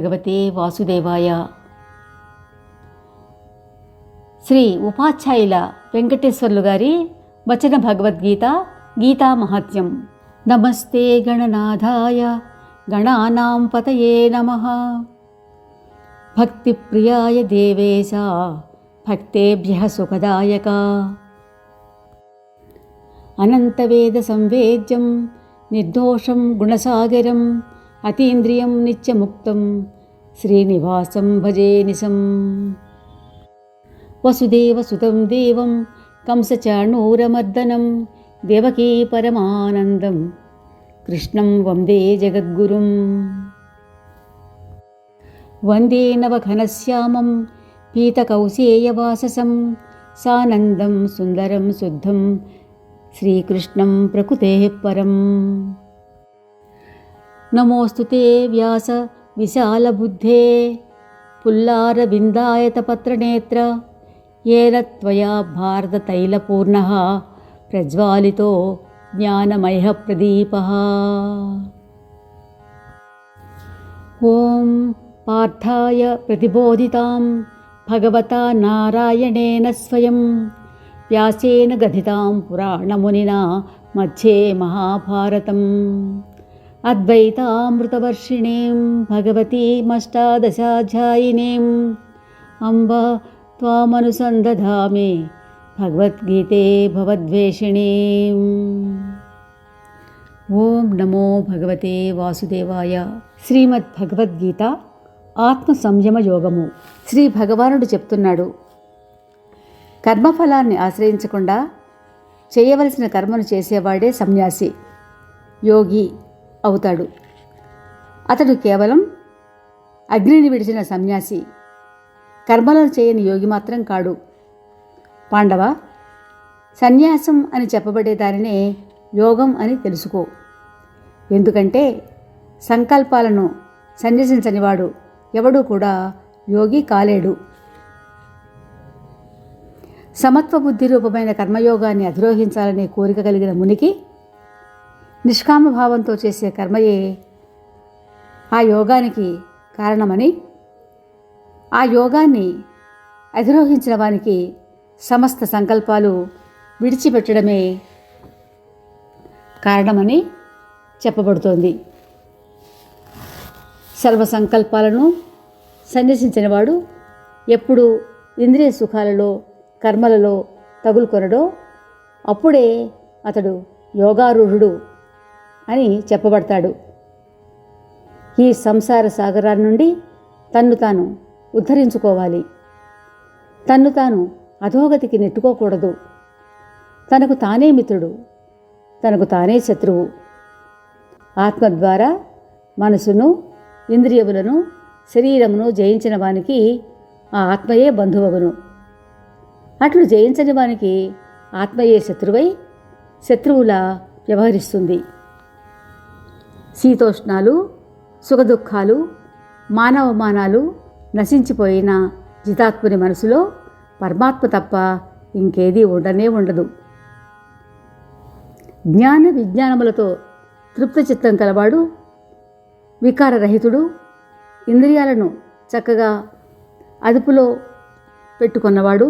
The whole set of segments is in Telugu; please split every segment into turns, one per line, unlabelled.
భగవతే వాసుదేవాయ. శ్రీ ఉపాధ్యాయుల వెంకటేశ్వర్లు గారి వచన భగవద్గీత గీతా మహాత్మ్యం. నమస్తే గణనాథాయ గణానాం పతయే నమః. భక్తిప్రియాయ దేవేశ భక్తేభ్యః సుఖదాయక. అనంతవేద సంవేద్యం నిర్దోషం గుణసాగరం అతీంద్రియం నిత్యముక్తం శ్రీనివాసం భజే నిశం. వసుదేవసుతం దేవం కంసచాణూరమర్దనం దేవకీ పరమానందం కృష్ణం వందే జగద్గురుం. వందే నవఘనశ్యామం పీతకౌసేయవాససం సానందం సుందరం శుద్ధం శ్రీకృష్ణం ప్రకృతేః పరం. నమోస్తుతే వ్యాస విశాలబుద్ధే పుల్లారవిందాయతపత్రనేత్ర ఏన త్వయా భారతతైలపూర్ణః ప్రజ్వాలితో జ్ఞానమయః ప్రదీపః. ఓం పార్థాయ ప్రతిబోధితాం భగవతా నారాయణేన స్వయం వ్యాసేన గదితాం పురాణమునినా మధ్యే మహాభారతం. అద్వైతామృతవర్షిణీం భగవతీమష్టాదశాధ్యాయినీం అంబ త్వామనుసందధామి భగవద్గీతే భవద్వేషిణీం. ఓం నమో భగవతే వాసుదేవాయ. శ్రీమద్ భగవద్గీత ఆత్మ సంయమ యోగము. శ్రీ భగవానుడు చెప్తున్నాడు, కర్మఫలాన్ని ఆశ్రయించకుండా చేయవలసిన కర్మను చేసేవాడే సన్యాసి, యోగి అవుతాడు. అతడు కేవలం అగ్నిని విడిచిన సన్యాసి, కర్మలను చేయని యోగి మాత్రం కాడు. పాండవ, సన్యాసం అని చెప్పబడే దానినే యోగం అని తెలుసుకో. ఎందుకంటే సంకల్పాలను సన్యసించనివాడు ఎవడూ కూడా యోగి కాలేడు. సమత్వ బుద్ధి రూపమైన కర్మయోగాన్ని అధిరోహించాలనే కోరిక కలిగిన మునికి నిష్కామభావంతో చేసే కర్మయే ఆ యోగానికి కారణమని, ఆ యోగాన్ని అధిరోహించిన వానికి సమస్త సంకల్పాలు విడిచిపెట్టడమే కారణమని చెప్పబడుతోంది. సర్వ సంకల్పాలను సన్యసించినవాడు ఎప్పుడు ఇంద్రియ సుఖాలలో కర్మలలో తగులుకొనడో అప్పుడే అతడు యోగారూఢుడు అని చెప్పబడతాడు. ఈ సంసార సాగరాన్ని నుండి తన్ను తాను ఉద్ధరించుకోవాలి. తన్ను తాను అధోగతికి నెట్టుకోకూడదు. తనకు తానే మిత్రుడు, తనకు తానే శత్రువు. ఆత్మ ద్వారా మనసును, ఇంద్రియములను, శరీరమును జయించిన వానికి ఆ ఆత్మయే బంధువగును. అట్లు జయించని వానికి ఆత్మయే శత్రువై శత్రువులా వ్యవహరిస్తుంది. శీతోష్ణాలు, సుఖదుఖాలు, మానవమానాలు నశించిపోయిన జితాత్ముని మనసులో పరమాత్మ తప్ప ఇంకేదీ ఉండనే ఉండదు. జ్ఞాన విజ్ఞానములతో తృప్త చిత్తం కలవాడు, వికారరహితుడు, ఇంద్రియాలను చక్కగా అదుపులో పెట్టుకున్నవాడు,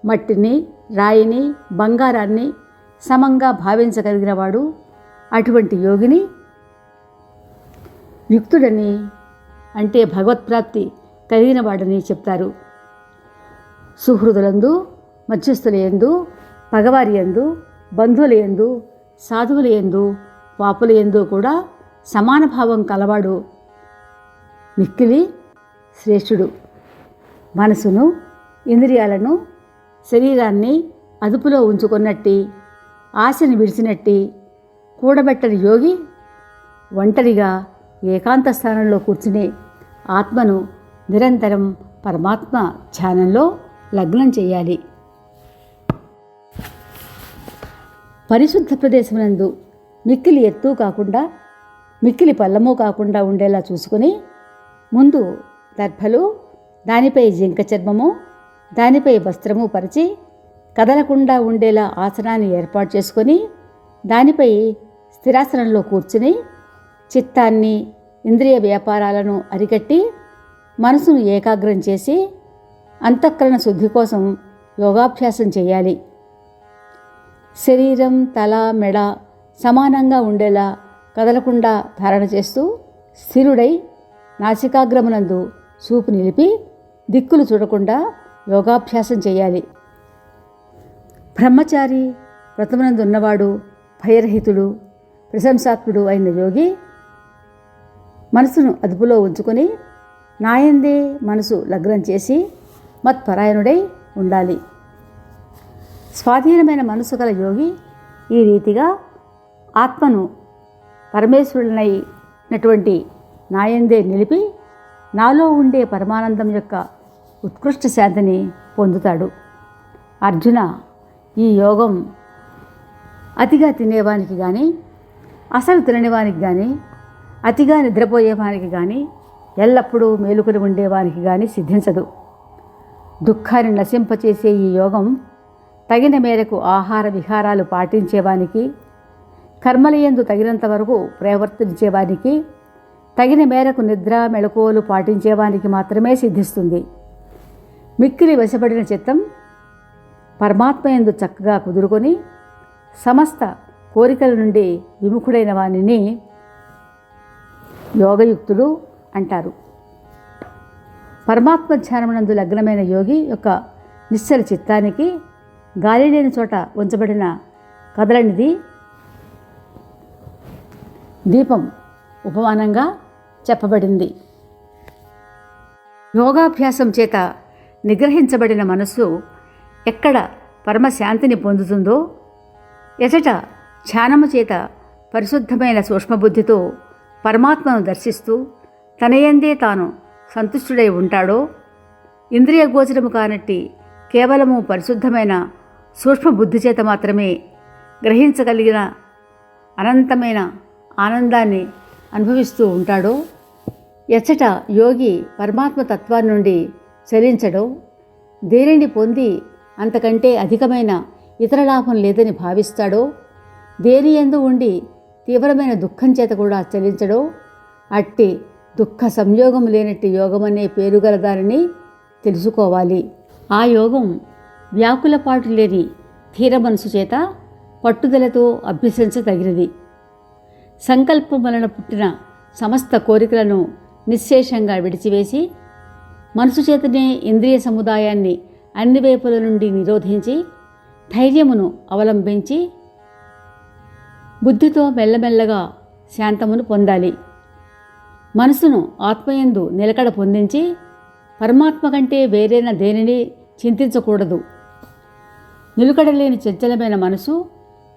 మట్టిని, రాయిని, బంగారాన్ని సమంగా భావించగలిగినవాడు, అటువంటి యోగిని యుక్తుడని, అంటే భగవత్ప్రాప్తి కలిగినవాడని చెప్తారు. సుహృదులందు, మధ్యస్థులయందు, పగవారియందు, బంధువులయందు, సాధువులయందు, పాపులయందు కూడా సమాన భావం కలవాడు మిక్కిలి శ్రేష్ఠుడు. మనసును, ఇంద్రియాలను, శరీరాన్ని అదుపులో ఉంచుకున్నట్టి, ఆశని విడిచినట్టి కూడబెట్టని యోగి ఒంటరిగా ఏకాంత స్థానంలో కూర్చుని ఆత్మను నిరంతరం పరమాత్మ ధ్యానంలో లగ్నం చేయాలి. పరిశుద్ధ ప్రదేశమునందు మిక్కిలి ఎత్తు కాకుండా, మిక్కిలి పల్లము కాకుండా ఉండేలా చూసుకుని, ముందు దర్భలు, దానిపై జింక చర్మము, దానిపై వస్త్రము పరిచి కదలకుండా ఉండేలా ఆసనాన్ని ఏర్పాటు చేసుకొని దానిపై స్థిరాసనంలో కూర్చుని చిత్తాన్ని, ఇంద్రియ వ్యాపారాలను అరికట్టి మనసును ఏకాగ్రం చేసి అంతఃకరణ శుద్ధి కోసం యోగాభ్యాసం చేయాలి. శరీరం, తల, మెడ సమానంగా ఉండేలా కదలకుండా ధారణ చేస్తూ స్థిరుడై నాసికాగ్రమునందు చూపు నిలిపి దిక్కులు చూడకుండా యోగాభ్యాసం చేయాలి. బ్రహ్మచారి, వ్రతమునందు ఉన్నవాడు, భయరహితుడు, ప్రశంసాత్ముడు అయిన యోగి మనసును అదుపులో ఉంచుకొని నాయందే మనసు లగ్నం చేసి మత్పరాయణుడై ఉండాలి. స్వాధీనమైన మనసు గల యోగి ఈ రీతిగా ఆత్మను పరమేశ్వరునైనటువంటి నాయందే నిలిపి నాలో ఉండే పరమానందం యొక్క ఉత్కృష్ట శాంతిని పొందుతాడు. అర్జున, ఈ యోగం అతిగా తినేవానికి కానీ, అసలు తిననివానికి కానీ, అతిగా నిద్రపోయేవానికి కానీ, ఎల్లప్పుడూ మేలుకొని ఉండేవానికి కానీ సిద్ధించదు. దుఃఖాన్ని నశింపచేసే ఈ యోగం తగిన మేరకు ఆహార విహారాలు పాటించేవానికి, కర్మలయందు తగినంత వరకు ప్రవర్తించేవానికి, తగిన మేరకు నిద్ర మెళకువలు పాటించేవానికి మాత్రమే సిద్ధిస్తుంది. మిక్కిలి వశపడిన చిత్తం పరమాత్మయందు చక్కగా కుదురుకొని సమస్త కోరికల నుండి విముఖుడైన వానిని యోగయుక్తుడు అంటారు. పరమాత్మ ధ్యానమునందు లగ్నమైన యోగి యొక్క నిశ్చల చిత్తానికి గాలి లేని చోట ఉంచబడిన కదలనిది దీపం ఉపమానంగా చెప్పబడింది. యోగాభ్యాసం చేత నిగ్రహించబడిన మనస్సు ఎక్కడ పరమశాంతిని పొందుతుందో, ఎచట ధ్యానము చేత పరిశుద్ధమైన సూక్ష్మబుద్ధితో పరమాత్మను దర్శిస్తూ తనయందే తాను సంతుష్టుడై ఉంటాడో, ఇంద్రియ గోచరము కానట్టి కేవలము పరిశుద్ధమైన సూక్ష్మబుద్ధి చేత మాత్రమే గ్రహించగలిగిన అనంతమైన ఆనందాన్ని అనుభవిస్తూ ఉంటాడో, ఎచ్చట యోగి పరమాత్మ తత్వాన్ని నుండి చలించడో, దేనిని పొంది అంతకంటే అధికమైన ఇతర లాభం లేదని భావిస్తాడో, దేని యందు ఉండి తీవ్రమైన దుఃఖం చేత కూడా చలించడో, అట్టి దుఃఖ సంయోగం లేనట్టి యోగమనే పేరు గల దానిని తెలుసుకోవాలి. ఆ యోగం వ్యాకులపాటు లేని ధీర మనసు చేత పట్టుదలతో అభ్యసించదగినది. సంకల్పం వలన పుట్టిన సమస్త కోరికలను నిశ్శేషంగా విడిచివేసి మనసు చేతనే ఇంద్రియ సముదాయాన్ని అన్ని వైపుల నుండి నిరోధించి ధైర్యమును అవలంబించి బుద్ధితో మెల్లమెల్లగా శాంతమును పొందాలి. మనసును ఆత్మయందు నిలకడ పొందించి పరమాత్మ కంటే వేరైన దేనిని చింతించకూడదు. నిలుకడలేని చంచలమైన మనసు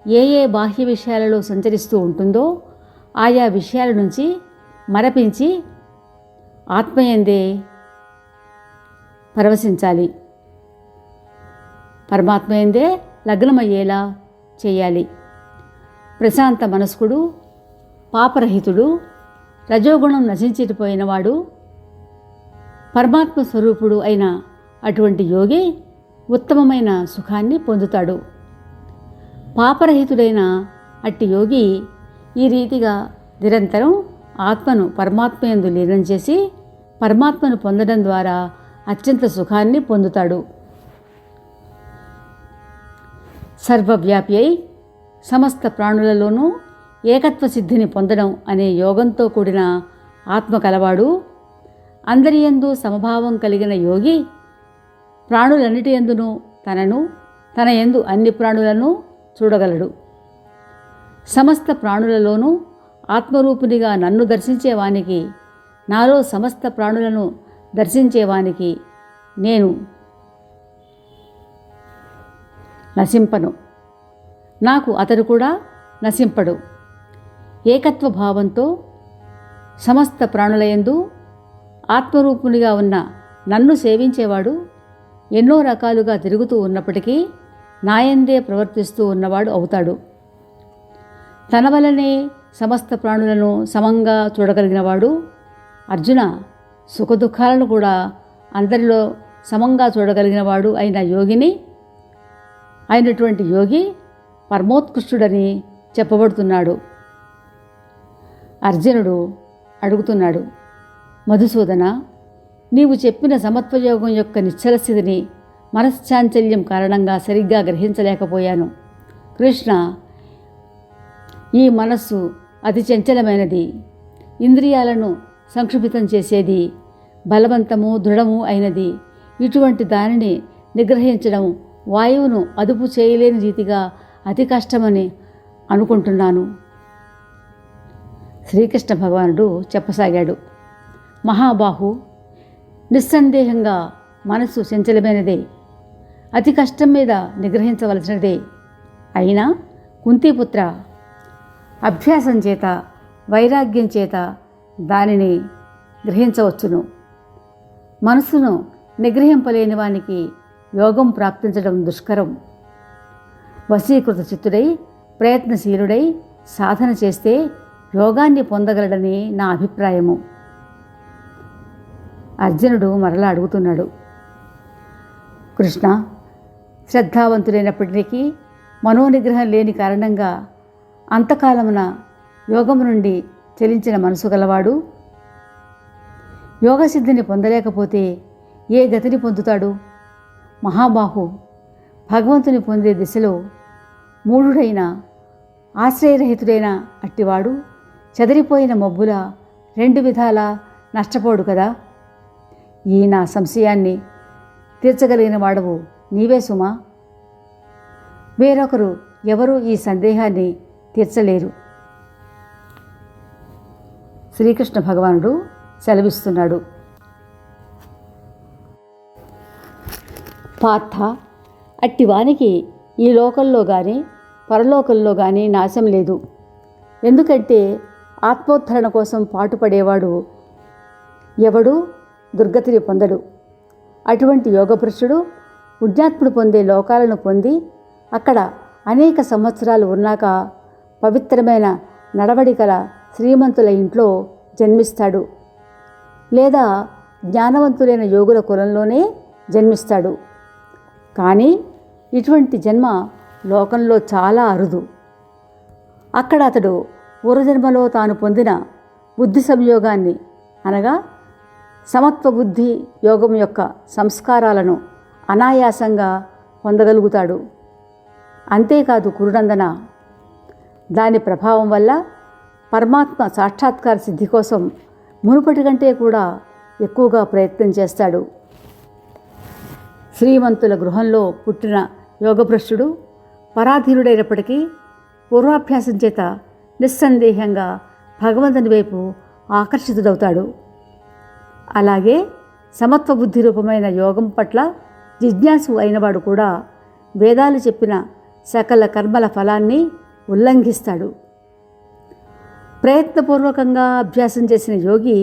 ఏ ఏ బాహ్య విషయాలలో సంచరిస్తూ ఉంటుందో ఆయా విషయాల నుంచి మరపించి ఆత్మయందే పరవశించాలి. పరమాత్మయందే లగ్నమయ్యేలా చేయాలి. ప్రశాంత మనస్కుడు, పాపరహితుడు, రజోగుణం నశించిపోయినవాడు, పరమాత్మ స్వరూపుడు అయిన అటువంటి యోగి ఉత్తమమైన సుఖాన్ని పొందుతాడు. పాపరహితుడైన అట్టి యోగి ఈ రీతిగా నిరంతరం ఆత్మను పరమాత్మయందు లీనం చేసి పరమాత్మను పొందడం ద్వారా అత్యంత సుఖాన్ని పొందుతాడు. సర్వవ్యాపి అయి సమస్త ప్రాణులలోనూ ఏకత్వ సిద్ధిని పొందడం అనే యోగంతో కూడిన ఆత్మ కలవాడు, అందరి యందు సమభావం కలిగిన యోగి ప్రాణులన్నిటి యందును తనను, తన యందు అన్ని ప్రాణులను చూడగలడు. సమస్త ప్రాణులలోనూ ఆత్మరూపునిగా నన్ను దర్శించేవానికి, నాలో సమస్త ప్రాణులను దర్శించేవానికి నేను నశింపను, నాకు అతడు కూడా నశింపడు. ఏకత్వ భావంతో సమస్త ప్రాణులయందు ఆత్మరూపునిగా ఉన్న నన్ను సేవించేవాడు ఎన్నో రకాలుగా తిరుగుతూ ఉన్నప్పటికీ నాయందే ప్రవర్తిస్తూ ఉన్నవాడు అవుతాడు. తన వలనే సమస్త ప్రాణులను సమంగా చూడగలిగినవాడు. అర్జున, సుఖదుఖాలను కూడా అందరిలో సమంగా చూడగలిగినవాడు అయినటువంటి యోగి పరమోత్కృష్టుడని చెప్పబడుతున్నాడు. అర్జునుడు అడుగుతున్నాడు. మధుసూదన, నీవు చెప్పిన సమత్వయోగం యొక్క నిశ్చల స్థితిని మనశ్చాంచల్యం కారణంగా సరిగ్గా గ్రహించలేకపోయాను. కృష్ణ, ఈ మనస్సు అతి చంచలమైనది, ఇంద్రియాలను సంక్షుభితం చేసేది, బలవంతము దృఢము అయినది. ఇటువంటి దానిని నిగ్రహించడం వాయువును అదుపు చేయలేని రీతిగా అతి కష్టమని అనుకుంటున్నాను. శ్రీకృష్ణ భగవానుడు చెప్పసాగాడు. మహాబాహు, నిస్సందేహంగా మనస్సు చంచలమైనదే, అతి కష్టం మీద నిగ్రహించవలసినదే. అయినా కుంతీపుత్ర, అభ్యాసం చేత వైరాగ్యం చేత దానిని గ్రహించవచ్చును. మనస్సును నిగ్రహింపలేని వానికి యోగం ప్రాప్తించడం దుష్కరం. వశీకృత చిత్తుడై ప్రయత్నశీలుడై సాధన చేస్తే యోగాన్ని పొందగలడని నా అభిప్రాయము. అర్జునుడు మరలా అడుగుతున్నాడు. కృష్ణ, శ్రద్ధావంతులైనప్పటికీ మనోనిగ్రహం లేని కారణంగా అంతకాలమున యోగము నుండి చెలించిన మనసు గలవాడు యోగసిద్ధిని పొందలేకపోతే ఏ గతిని పొందుతాడు? మహాబాహు, భగవంతుని పొందే దిశలో మూఢుడైన ఆశ్రయరహితుడైన అట్టివాడు చెదిరిపోయిన మబ్బుల రెండు విధాలా నష్టపోడు కదా. ఈ నా సంశయాన్ని తీర్చగలిగిన వాడవు నీవే సుమా. వేరొకరు ఎవరూ ఈ సందేహాన్ని తీర్చలేరు. శ్రీకృష్ణ భగవానుడు సెలవిస్తున్నాడు. పార్థ, అట్టివానికి ఈ లోకంలో కానీ పరలోకంలో కానీ నాశం లేదు. ఎందుకంటే ఆత్మోద్ధరణ కోసం పాటుపడేవాడు ఎవడు దుర్గతిని పొందడు. అటువంటి యోగపురుషుడు పుణ్యాత్ముడు పొందే లోకాలను పొంది అక్కడ అనేక సంవత్సరాలు ఉన్నాక పవిత్రమైన నడవడికల శ్రీమంతుల ఇంట్లో జన్మిస్తాడు, లేదా జ్ఞానవంతులైన యోగుల కులంలోనే జన్మిస్తాడు. కానీ ఇటువంటి జన్మ లోకంలో చాలా అరుదు. అక్కడ అతడు పూర్వజన్మలో తాను పొందిన బుద్ధి సంయోగాన్ని, అనగా సమత్వ బుద్ధి యోగం యొక్క సంస్కారాలను అనాయాసంగా పొందగలుగుతాడు. అంతేకాదు కురునందన, దాని ప్రభావం వల్ల పరమాత్మ సాక్షాత్కార సిద్ధి కోసం మునుపటి కంటే కూడా ఎక్కువగా ప్రయత్నం చేస్తాడు. శ్రీమంతుల గృహంలో పుట్టిన యోగభ్రష్టుడు పరాధీనుడైనప్పటికీ పూర్వాభ్యాసం చేత నిస్సందేహంగా భగవంతుని వైపు ఆకర్షితుడవుతాడు. అలాగే సమత్వ బుద్ధి రూపమైన యోగం పట్ల జిజ్ఞాసు అయినవాడు కూడా వేదాలు చెప్పిన సకల కర్మల ఫలాన్ని ఉల్లంఘిస్తాడు. ప్రయత్నపూర్వకంగా అభ్యాసం చేసిన యోగి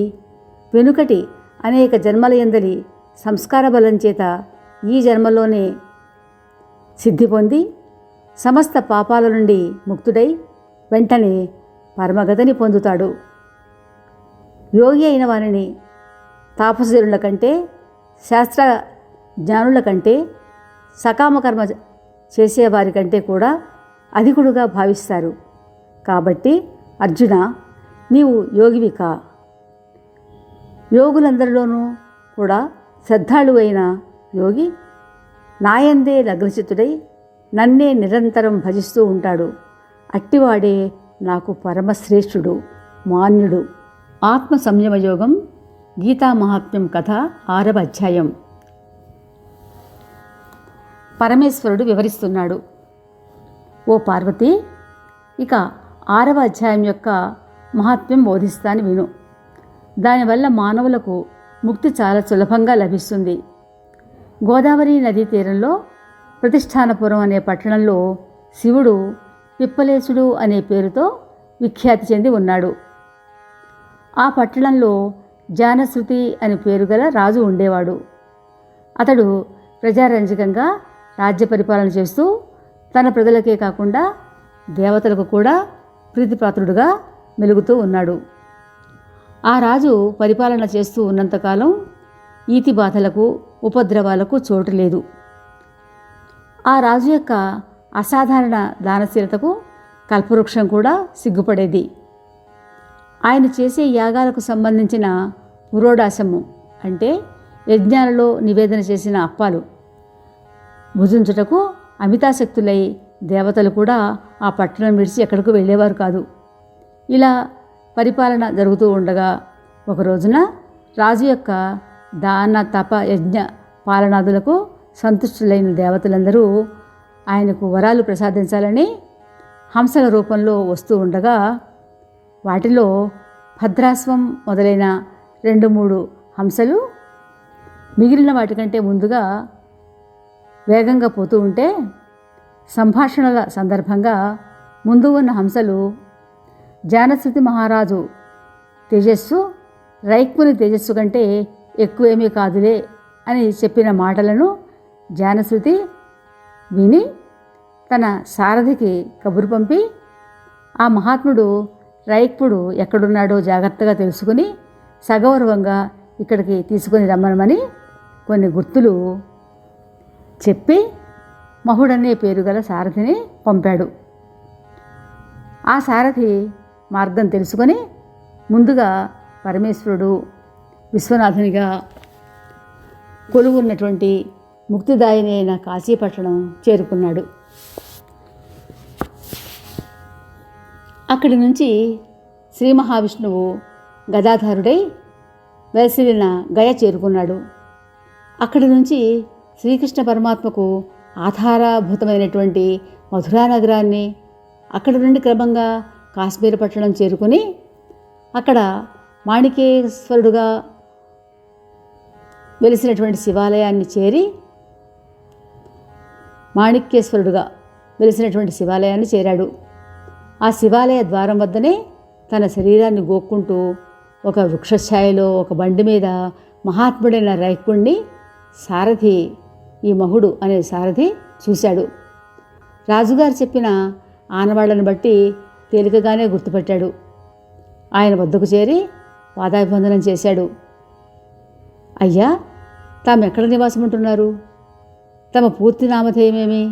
వెనుకటి అనేక జన్మల యందలి సంస్కార బలం చేత ఈ జన్మలోనే సిద్ధి పొంది సమస్త పాపాల నుండి ముక్తుడై వెంటనే పరమగతిని పొందుతాడు. యోగి అయిన వారిని తాపసజనుల కంటే, శాస్త్ర జ్ఞానుల కంటే, సకామకర్మ చేసేవారి కంటే కూడా అధికుడుగా భావిస్తారు. కాబట్టి అర్జున, నీవు యోగివి కా. యోగులందరిలోనూ కూడా శ్రద్ధాళు అయిన యోగి నాయందే లగ్నచిత్తుడై నన్నే నిరంతరం భజిస్తూ ఉంటాడు. అట్టివాడే నాకు పరమశ్రేష్ఠుడు, మాన్యుడు. ఆత్మ సంయమ యోగం, గీతా మహాత్మ్యం కథ 6వ అధ్యాయం. పరమేశ్వరుడు వివరిస్తున్నాడు. ఓ పార్వతి, ఇక 6వ అధ్యాయం యొక్క మహాత్మ్యం బోధిస్తాను విను. దానివల్ల మానవులకు ముక్తి చాలా సులభంగా లభిస్తుంది. గోదావరి నదీ తీరంలో ప్రతిష్టానపురం అనే పట్టణంలో శివుడు పిప్పలేశుడు అనే పేరుతో విఖ్యాతి చెంది ఉన్నాడు. ఆ పట్టణంలో జానశ్రుతి అని పేరు గల రాజు ఉండేవాడు. అతడు ప్రజారంజకంగా రాజ్య పరిపాలన చేస్తూ తన ప్రజలకే కాకుండా దేవతలకు కూడా ప్రీతిపాత్రుడుగా మెలుగుతూ ఉన్నాడు. ఆ రాజు పరిపాలన చేస్తూ ఉన్నంతకాలం ఈతి బాధలకు, ఉపద్రవాలకు చోటు లేదు. ఆ రాజు యొక్క అసాధారణ దానశీలతకు కల్పవృక్షం కూడా సిగ్గుపడేది. ఆయన చేసే యాగాలకు సంబంధించిన పురోడాశము అంటే యజ్ఞాలలో నివేదన చేసిన అప్పాలు భుజించుటకు అమితాశక్తులై దేవతలు కూడా ఆ పట్టణం విడిచి ఎక్కడికి వెళ్ళేవారు కాదు. ఇలా పరిపాలన జరుగుతూ ఉండగా ఒక రోజున రాజు యొక్క దాన తప యజ్ఞ పాలనాదులకు సంతుష్టులైన దేవతలందరూ ఆయనకు వరాలు ప్రసాదించాలని హంసల రూపంలో వస్తూ ఉండగా వాటిలో భద్రాశ్వం మొదలైన 2-3 హంసలు మిగిలిన వాటికంటే ముందుగా వేగంగా పోతూ ఉంటే సంభాషణల సందర్భంగా ముందు ఉన్న హంసలు జానశ్రుతి మహారాజు తేజస్సు రైక్ముని తేజస్సు కంటే ఎక్కువేమీ కాదులే అని చెప్పిన మాటలను జానశ్రుతి విని తన సారథికి కబురు పంపి ఆ మహాత్ముడు రైక్పుడు ఎక్కడున్నాడో జాగ్రత్తగా తెలుసుకుని సగౌరవంగా ఇక్కడికి తీసుకొని రమ్మనమని కొన్ని గుర్తులు చెప్పి మహుడనే పేరు గల సారథిని పంపాడు. ఆ సారథి మార్గం తెలుసుకొని ముందుగా పరమేశ్వరుడు విశ్వనాథునిగా కొలువున్నటువంటి ముక్తిదాయిని అయిన కాశీపట్టణం చేరుకున్నాడు. అక్కడి నుంచి శ్రీ మహావిష్ణువు గదాధారుడై వెలసిల్లిన గయ చేరుకున్నాడు. అక్కడి నుంచి శ్రీకృష్ణ పరమాత్మకు ఆధారభూతమైనటువంటి మధురా నగరాన్ని, అక్కడి నుండి క్రమంగా కాశ్మీర పట్టణం చేరుకుని అక్కడ మాణికేశ్వరుడుగా వెలిసినటువంటి శివాలయాన్ని చేరి మాణిక్యేశ్వరుడుగా వెలిసినటువంటి శివాలయాన్ని చేరాడు. ఆ శివాలయ ద్వారం వద్దనే తన శరీరాన్ని గోక్కుంటూ ఒక వృక్షఛాయలో ఒక బండి మీద మహాత్ముడైన రైక్పుణ్ణి సారథి, ఈ మహుడు అనే సారథి చూశాడు. రాజుగారు చెప్పిన ఆనవాళ్లను బట్టి తేలికగానే గుర్తుపట్టాడు. ఆయన వద్దకు చేరి పాదాభివందనం చేశాడు. అయ్యా, తాము ఎక్కడ నివాసం ఉంటున్నారు? తమ పూర్తి నామధేయమేమి?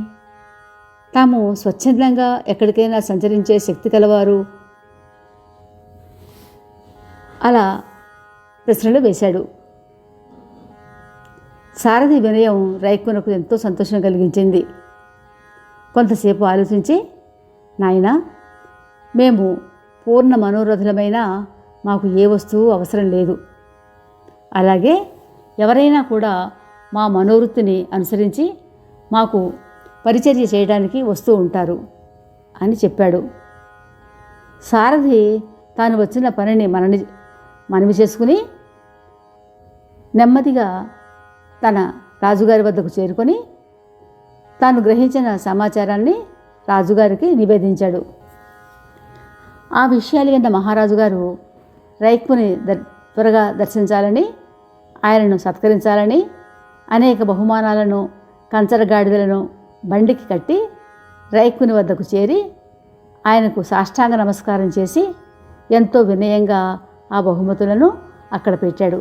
తాము స్వచ్ఛందంగా ఎక్కడికైనా సంచరించే శక్తి కలవారు? అలా ప్రశ్నలు వేశాడు. సారథి వినయం రైక్కునకు ఎంతో సంతోషం కలిగించింది. కొంతసేపు ఆలోచించి, నాయనా, మేము పూర్ణ మనోరథులమైన మాకు ఏ వస్తువు అవసరం లేదు. అలాగే ఎవరైనా కూడా మా మనోవృత్తిని అనుసరించి మాకు పరిచర్య చేయడానికి వస్తూ ఉంటారు అని చెప్పాడు. సారథి తాను వచ్చిన పనిని మనవి చేసుకుని నెమ్మదిగా తన రాజుగారి వద్దకు చేరుకొని తాను గ్రహించిన సమాచారాన్ని రాజుగారికి నివేదించాడు. ఆ విషయాలు విన్న మహారాజు గారు రైక్ముని త్వరగా దర్శించాలని, ఆయనను సత్కరించాలని అనేక బహుమానాలను, కంచరగాడిదలను బండికి కట్టి రైక్కుని వద్దకు చేరి ఆయనకు సాష్టాంగ నమస్కారం చేసి ఎంతో వినయంగా ఆ బహుమతులను అక్కడ పెట్టాడు.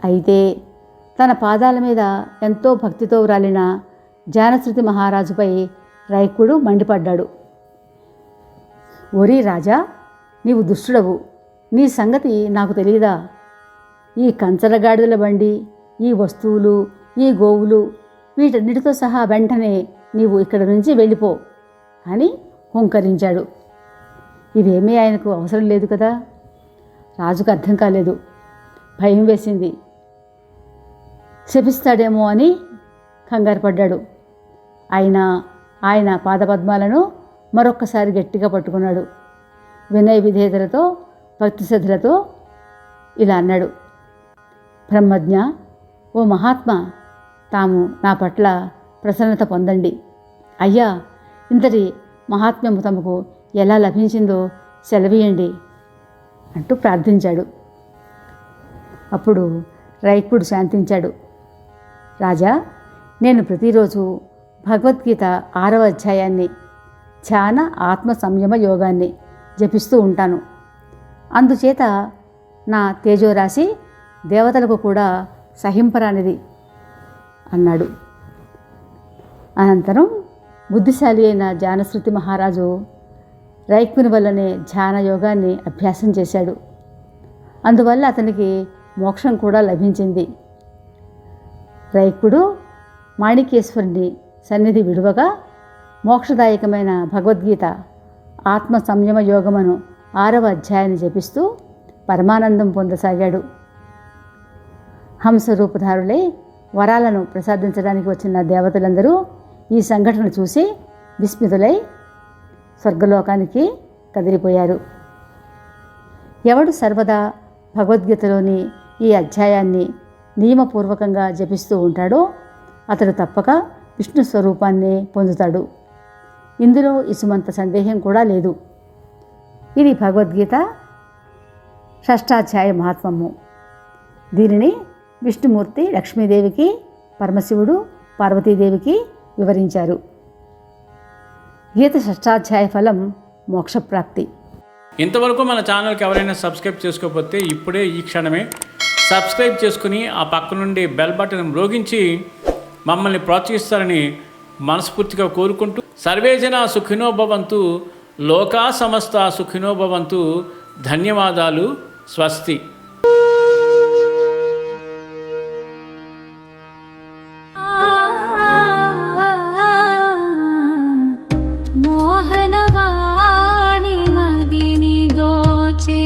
అయితే తన పాదాల మీద ఎంతో భక్తితో వ్రాలిన జానశ్రుతి మహారాజుపై రైక్కుడు మండిపడ్డాడు. ఓరి రాజా, నీవు దుష్టుడవు. నీ సంగతి నాకు తెలియదా? ఈ కంచరగాడిదల బండి, ఈ వస్తువులు, ఈ గోవులు, వీటన్నిటితో సహా వెంటనే నీవు ఇక్కడి నుంచి వెళ్ళిపో అని హుంకరించాడు. ఇవేమీ ఆయనకు అవసరం లేదు కదా. రాజుకు అర్థం కాలేదు. భయం వేసింది. శపిస్తాడేమో అని కంగారు పడ్డాడు. అయినా ఆయన పాదపద్మాలను మరొక్కసారి గట్టిగా పట్టుకున్నాడు. వినయ విధేయతలతో, భక్తి శ్రద్ధలతో ఇలా అన్నాడు. బ్రహ్మజ్ఞ, ఓ మహాత్మా, తాము నా పట్ల ప్రసన్నత పొందండి. అయ్యా, ఇంతటి మహాత్మ్యము తమకు ఎలా లభించిందో సెలవీయండి అంటూ ప్రార్థించాడు. అప్పుడు రైక్కుడు శాంతించాడు. రాజా, నేను ప్రతిరోజు భగవద్గీత 6వ అధ్యాయాన్ని, ధ్యాన ఆత్మ సంయమ యోగాన్ని జపిస్తూ ఉంటాను. అందుచేత నా తేజోరాశి దేవతలకు కూడా సహింపరానిది అన్నాడు. అనంతరం బుద్ధిశాలి అయిన జానశ్రుతి మహారాజు రైక్కుని వల్లనే ధ్యాన యోగాన్ని అభ్యాసం చేశాడు. అందువల్ల అతనికి మోక్షం కూడా లభించింది. రైక్కుడు మాణికేశ్వరుని సన్నిధి విడువగా మోక్షదాయకమైన భగవద్గీత ఆత్మ సంయమ యోగమును 6వ అధ్యాయాన్ని జపిస్తూ పరమానందం పొందసాగాడు. హంసరూపధారులై వరాలను ప్రసాదించడానికి వచ్చిన దేవతలందరూ ఈ సంఘటన చూసి విస్మితులై స్వర్గలోకానికి కదిలిపోయారు. ఎవడు సర్వదా భగవద్గీతలోని ఈ అధ్యాయాన్ని నియమపూర్వకంగా జపిస్తూ ఉంటాడో అతడు తప్పక విష్ణు స్వరూపాన్ని పొందుతాడు. ఇందులో ఇసుమంత సందేహం కూడా లేదు. ఇది భగవద్గీత షష్టాధ్యాయ మహాత్మ్యము. దీనిని విష్ణుమూర్తి లక్ష్మీదేవికి, పరమశివుడు పార్వతీదేవికి వివరించారు. గీత షష్టాధ్యాయ ఫలం మోక్షప్రాప్తి.
ఇంతవరకు మన ఛానల్కి ఎవరైనా సబ్స్క్రైబ్ చేసుకోకపోతే ఇప్పుడే ఈ క్షణమే సబ్స్క్రైబ్ చేసుకుని ఆ పక్క నుండి బెల్ బటన్ మ్రోగించి మమ్మల్ని ప్రోత్సహిస్తారని మనస్ఫూర్తిగా కోరుకుంటూ సర్వేజన సుఖినో భవంతు, లోకా సమస్త సుఖినో భవంతు. ధన్యవాదాలు. స్వస్తి.
మోహనవాణి మదిని దోచే